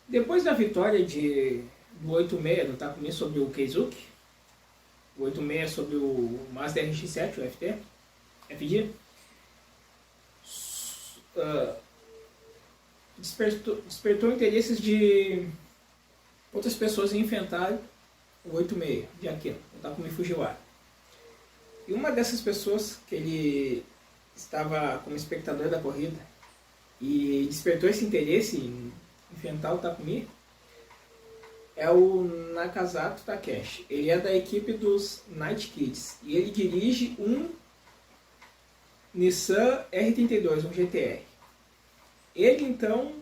Depois da vitória do 86 do Takumi sobre o Keizuki, o 86 sobre o Mazda RX-7, o FT, FG, uh, despertou interesses de outras pessoas em enfrentar o 86 de Akino, o Takumi Fujiwara. E uma dessas pessoas que ele estava como espectador da corrida e despertou esse interesse em enfrentar o Takumi é o Nakazato Takeshi. Ele é da equipe dos Night Kids e ele dirige um Nissan R32, um GTR. Ele então,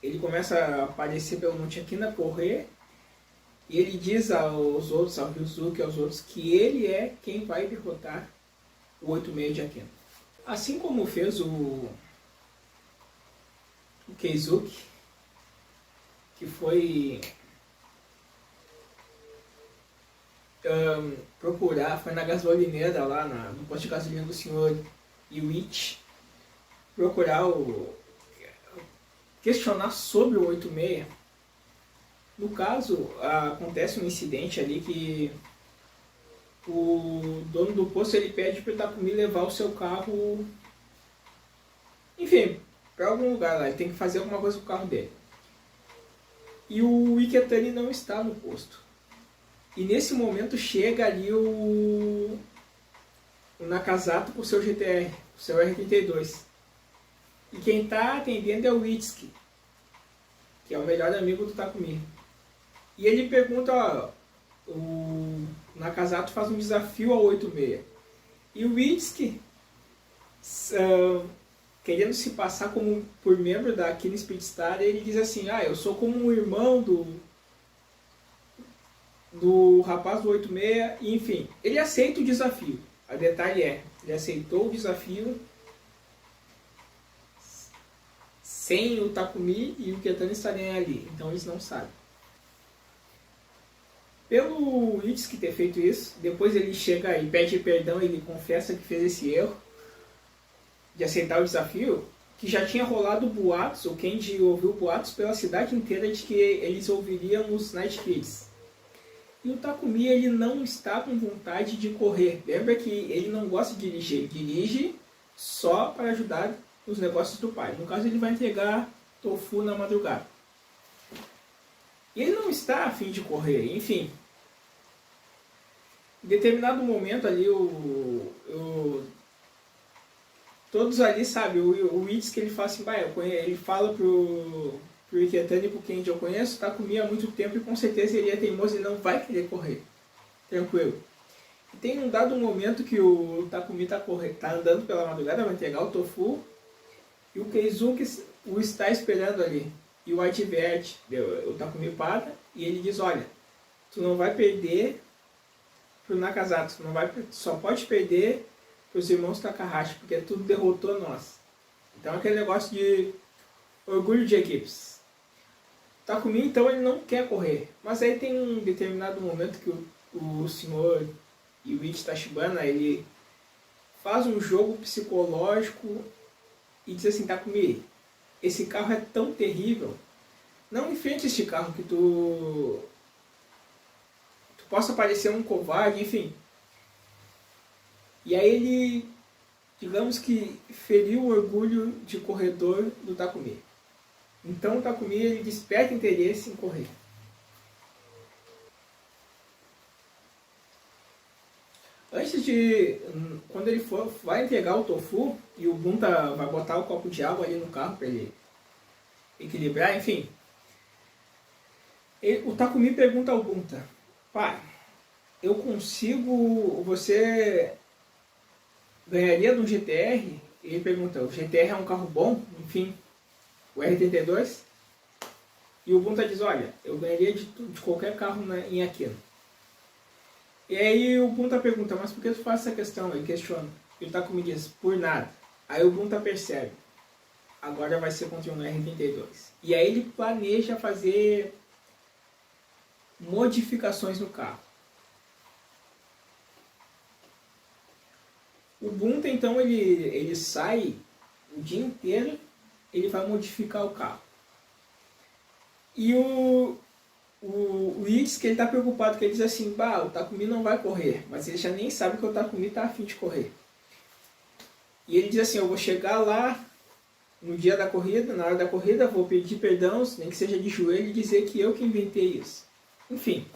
ele começa a aparecer pelo Monte Akina, correr, e ele diz aos outros, ao Ryuzuki e aos outros, que ele é quem vai derrotar o 86 de Akina. Assim como fez o Keizuki, que foi procurar, foi na gasolineira lá no posto de gasolina do senhor Iwich, procurar questionar sobre o 86. No caso, acontece um incidente ali que o dono do posto ele pede para o Takumi levar o seu carro, enfim, para algum lugar lá, ele tem que fazer alguma coisa com o carro dele. E o Iketani não está no posto. E nesse momento chega ali o Nakazato com o seu GTR, o seu R32. E quem está atendendo é o Itsuki, que é o melhor amigo do Takumi. E ele pergunta, ó, o Nakazato faz um desafio ao 86. E o Itsuki, querendo se passar como por membro da Akina Speedstar, ele diz assim, eu sou como um irmão do rapaz do 86, e, enfim, ele aceita o desafio. O detalhe ele aceitou o desafio sem o Takumi e o Ketani estarem ali, então eles não sabem. Pelo Itsuki ter feito isso, depois ele chega e pede perdão, ele confessa que fez esse erro de aceitar o desafio, que já tinha rolado boatos, o Kenji ouviu boatos pela cidade inteira de que eles ouviriam os Night Kids. E o Takumi ele não está com vontade de correr. Lembra que ele não gosta de dirigir, ele dirige só para ajudar nos negócios do pai. No caso, ele vai entregar tofu na madrugada. E ele não está a fim de correr, enfim. Em determinado momento ali, todos ali, sabe, o Itsuki ele fala assim, ele fala pro Iketani, por quem eu conheço, tá comigo há muito tempo e com certeza ele é teimoso e não vai querer correr. Tranquilo. E tem um dado momento que o Takumi tá andando pela madrugada, vai entregar o tofu, e o Keizuki o está esperando ali. E o adverte, o Takumi para, e ele diz, olha, tu não vai perder pro Nakazato, só pode perder pros irmãos Takahashi, porque tudo derrotou nós. Então aquele negócio de orgulho de equipes. Takumi, então, ele não quer correr. Mas aí tem um determinado momento que o senhor Yuichi Tachibana, ele faz um jogo psicológico e diz assim, Takumi, esse carro é tão terrível, não enfrente este carro que tu possa parecer um covarde, enfim. E aí ele, digamos que, feriu o orgulho de corredor do Takumi. Então o Takumi ele desperta interesse em correr. Quando ele vai entregar o tofu e o Bunta vai botar o copo de água ali no carro para ele equilibrar, enfim. O Takumi pergunta ao Bunta, pai, você ganharia do GTR? Ele pergunta, o GTR é um carro bom? Enfim. O R32, e o Bunta diz, olha, eu ganharia de qualquer carro em Akino. E aí o Bunta pergunta, mas por que tu faz essa questão? Ele questiona. Ele tá como diz, por nada. Aí o Bunta percebe, agora vai ser contra um R32. E aí ele planeja fazer modificações no carro. O Bunta então ele sai o dia inteiro, ele vai modificar o carro. E o Itz, que ele tá preocupado, que ele diz assim, bah, o Takumi não vai correr, mas ele já nem sabe que o Takumi tá afim de correr. E ele diz assim, eu vou chegar lá no dia da corrida, na hora da corrida, vou pedir perdão, nem que seja de joelho, e dizer que eu que inventei isso. Enfim,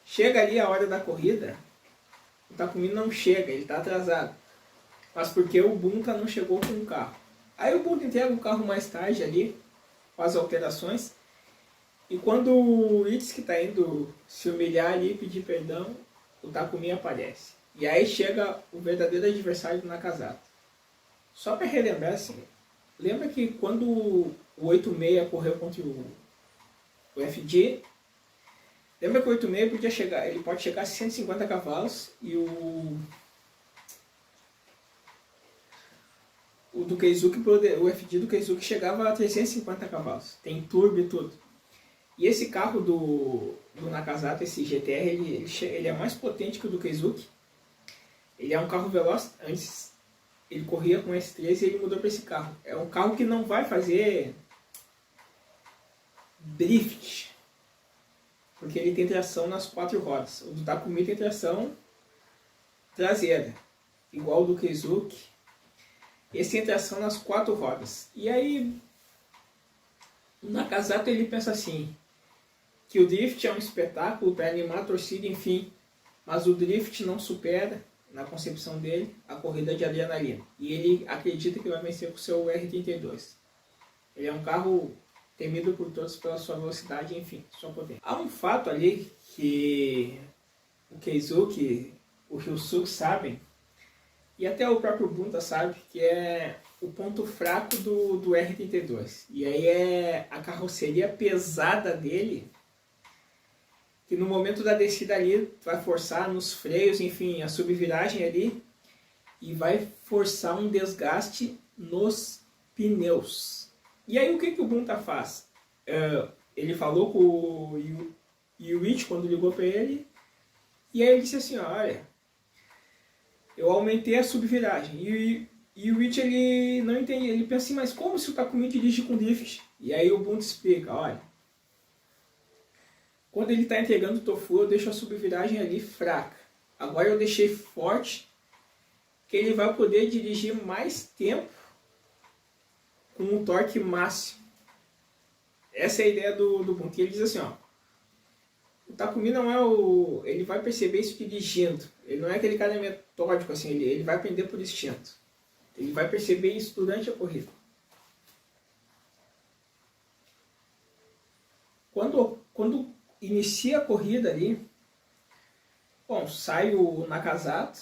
chega ali a hora da corrida, o Takumi não chega, ele tá atrasado. Mas porque o Bunta não chegou com o carro. Aí o Bunta entrega o carro mais tarde ali, faz alterações, e quando o Itsuki está indo se humilhar ali e pedir perdão, o Takumi aparece. E aí chega o verdadeiro adversário do Nakazato. Só para relembrar assim, lembra que quando o 86 correu contra o FG, lembra que o 86 podia chegar, ele pode chegar a 150 cavalos e o do Keizuki, o FG do Keizuki chegava a 350 cavalos. Tem turbo e tudo. E esse carro do Nakazato, esse GTR, ele é mais potente que o do Keizuki. Ele é um carro veloz. Antes ele corria com S3 e ele mudou para esse carro. É um carro que não vai fazer drift, porque ele tem tração nas 4 rodas. O do Takumi tem tração traseira, igual o do Keizuki. Esse tem tração nas 4 rodas. E aí o Nakazato ele pensa assim, que o drift é um espetáculo para animar a torcida, enfim, mas o drift não supera, na concepção dele, a corrida de adrenalina. E ele acredita que vai vencer com o seu R32. Ele é um carro temido por todos pela sua velocidade, enfim, sua potência. Há um fato ali que o Keizuki, o Ryusuke sabem, e até o próprio Bunta sabe, que é o ponto fraco do R32. E aí é a carroceria pesada dele, que no momento da descida ali vai forçar nos freios, enfim, a subviragem ali, e vai forçar um desgaste nos pneus. E aí o que o Bunta faz? Ele falou com o Yuichi quando ligou para ele, e aí ele disse assim, olha, eu aumentei a subviragem. E o Yuichi ele não entende, ele pensa assim, mas como se o Takumi dirige com drift? E aí o Bunta explica, olha, quando ele está entregando o tofu, eu deixo a subviragem ali fraca. Agora eu deixei forte, que ele vai poder dirigir mais tempo com um torque máximo. Essa é a ideia do Bunta. Ele diz assim, ó, o Takumi não é o... Ele vai perceber isso dirigindo. Ele não é aquele cara metódico, assim, ele vai aprender por instinto. Ele vai perceber isso durante a corrida. Quando inicia a corrida ali, bom, sai o Nakazato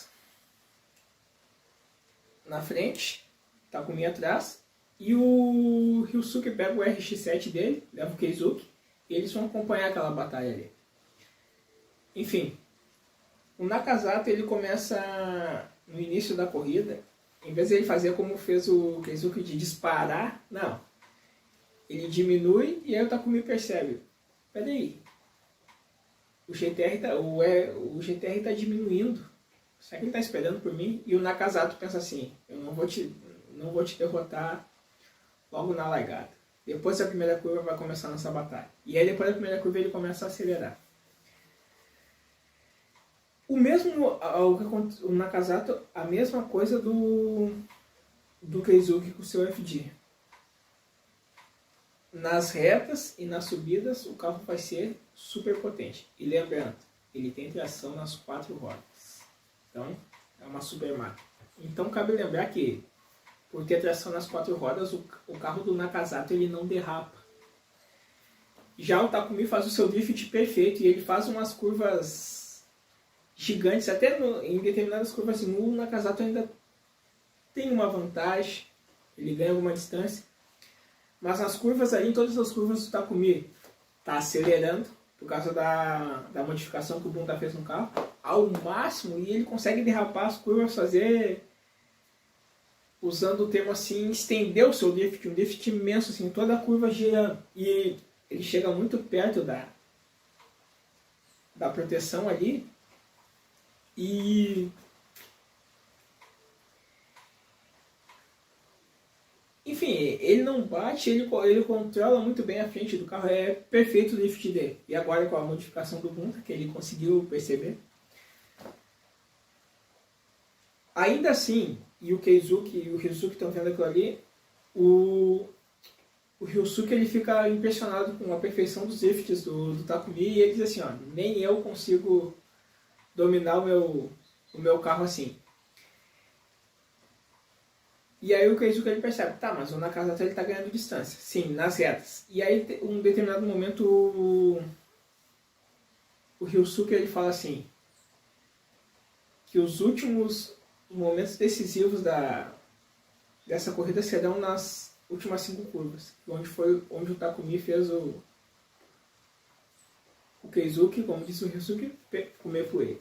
na frente, Takumi atrás, e o Ryusuke pega o RX-7 dele, leva o Keizuki, e eles vão acompanhar aquela batalha ali. Enfim, o Nakazato ele começa no início da corrida, em vez de ele fazer como fez o Keizuki de disparar, não. Ele diminui e aí o Takumi percebe, peraí, o GTR tá diminuindo. Será que ele está esperando por mim? E o Nakazato pensa assim, eu não vou te derrotar logo na largada. Depois da primeira curva vai começar a nossa batalha. E aí depois da primeira curva ele começa a acelerar. O Nakazato, a mesma coisa do Keizuki com o seu FG. Nas retas e nas subidas o carro vai ser super potente. E lembrando, ele tem tração nas 4 rodas. Então, é uma super máquina. Então, cabe lembrar que, por ter tração nas 4 rodas, o carro do Nakazato ele não derrapa. Já o Takumi faz o seu drift perfeito e ele faz umas curvas gigantes. Até em determinadas curvas, assim, o Nakazato ainda tem uma vantagem. Ele ganha alguma distância. Mas nas curvas aí, em todas as curvas, o Takumi está acelerando, por causa da modificação que o Bunta fez no carro, ao máximo, e ele consegue derrapar as curvas, fazer, usando o termo assim, estender o seu drift, um drift imenso, assim, toda a curva girando. E ele chega muito perto da proteção ali, e Enfim, ele não bate, ele controla muito bem a frente do carro, é perfeito o drift dele. E agora com a modificação do Bunta, que ele conseguiu perceber. Ainda assim, e o Keizuki e o Ryusuke estão vendo aquilo ali, o Ryusuke ele fica impressionado com a perfeição dos drifts do Takumi e ele diz assim, ó, nem eu consigo dominar o meu carro assim. E aí o Keizuki ele percebe, tá, mas o Nakazato ele tá ganhando distância. Sim, nas retas. E aí, em um determinado momento, o Ryusuke ele fala assim, que os últimos momentos decisivos dessa corrida serão nas últimas 5 curvas, onde o Takumi fez o Keizuki, como disse o Ryusuke, comer poeira.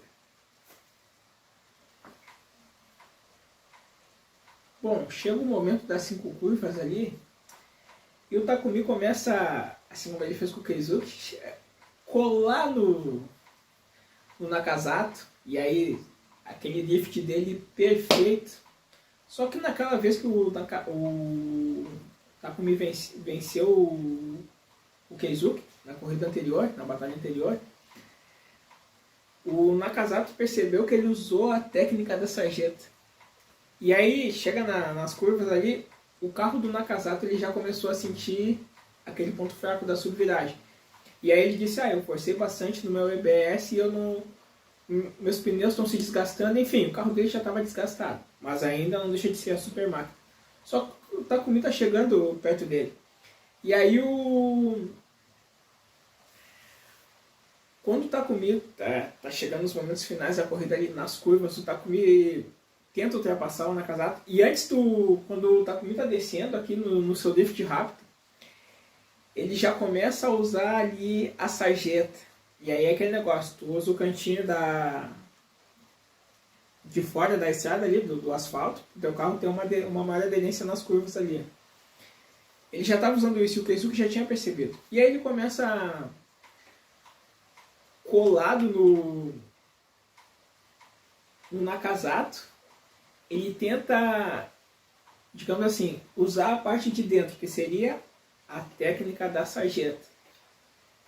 Bom, chega o momento das 5 curvas ali, e o Takumi começa, assim como ele fez com o Keizuki, colar no Nakazato, e aí aquele drift dele perfeito. Só que naquela vez que o Takumi venceu o Keizuki, na corrida anterior, na batalha anterior, o Nakazato percebeu que ele usou a técnica da sarjeta. E aí, chega nas curvas ali, o carro do Nakazato ele já começou a sentir aquele ponto fraco da subviragem. E aí ele disse, eu forcei bastante no meu EBS e meus pneus estão se desgastando, enfim, o carro dele já estava desgastado. Mas ainda não deixa de ser a super máquina. Só que o Takumi está chegando perto dele. E aí quando o Takumi tá chegando nos momentos finais da corrida ali nas curvas, o Takumi tenta ultrapassar o Nakazato. E antes quando o Takumi está descendo aqui no seu drift rápido, ele já começa a usar ali a sarjeta. E aí é aquele negócio, tu usa o cantinho de fora da estrada ali, do asfalto, o teu carro tem uma maior aderência nas curvas ali. Ele já estava usando isso e o Keizuki já tinha percebido. E aí ele começa colado no Nakazato, ele tenta, digamos assim, usar a parte de dentro, que seria a técnica da sarjeta.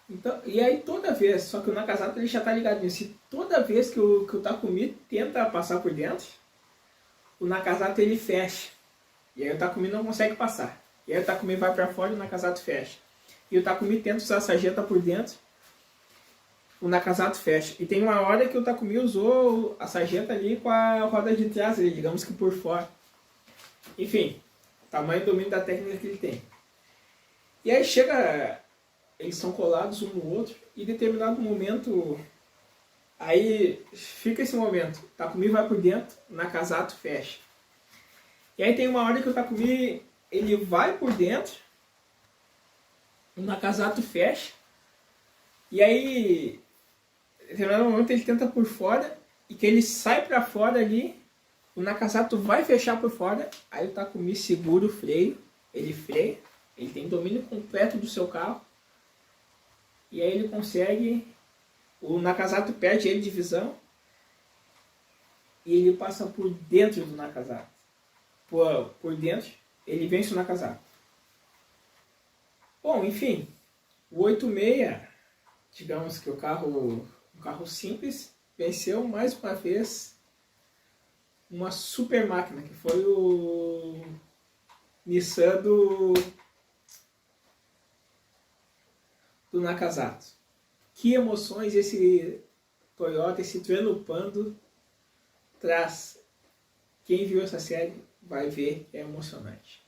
Então, e aí toda vez, só que o Nakazato ele já está ligado nisso, e toda vez que o Takumi tenta passar por dentro, o Nakazato ele fecha. E aí o Takumi não consegue passar. E aí o Takumi vai para fora e o Nakazato fecha. E o Takumi tenta usar a sarjeta por dentro, o Nakazato fecha. E tem uma hora que o Takumi usou a sarjeta ali com a roda de trás, ali, digamos que por fora. Enfim, tamanho e domínio da técnica que ele tem. E aí chega, eles são colados um no outro, e em determinado momento, aí fica esse momento, o Takumi vai por dentro, o Nakazato fecha. E aí tem uma hora que o Takumi, ele vai por dentro, o Nakazato fecha, e aí, em determinado momento ele tenta por fora, e que ele sai pra fora ali, o Nakazato vai fechar por fora, aí o Takumi segura o freio, ele freia, ele tem domínio completo do seu carro, e aí ele consegue, o Nakazato perde ele de visão, e ele passa por dentro do Nakazato. Por dentro, ele vence o Nakazato. Bom, enfim, o 86, digamos que um carro simples, venceu mais uma vez uma super máquina, que foi o Nissan do Nakazato. Que emoções esse Toyota, esse Tranupando traz. Quem viu essa série vai ver, é emocionante.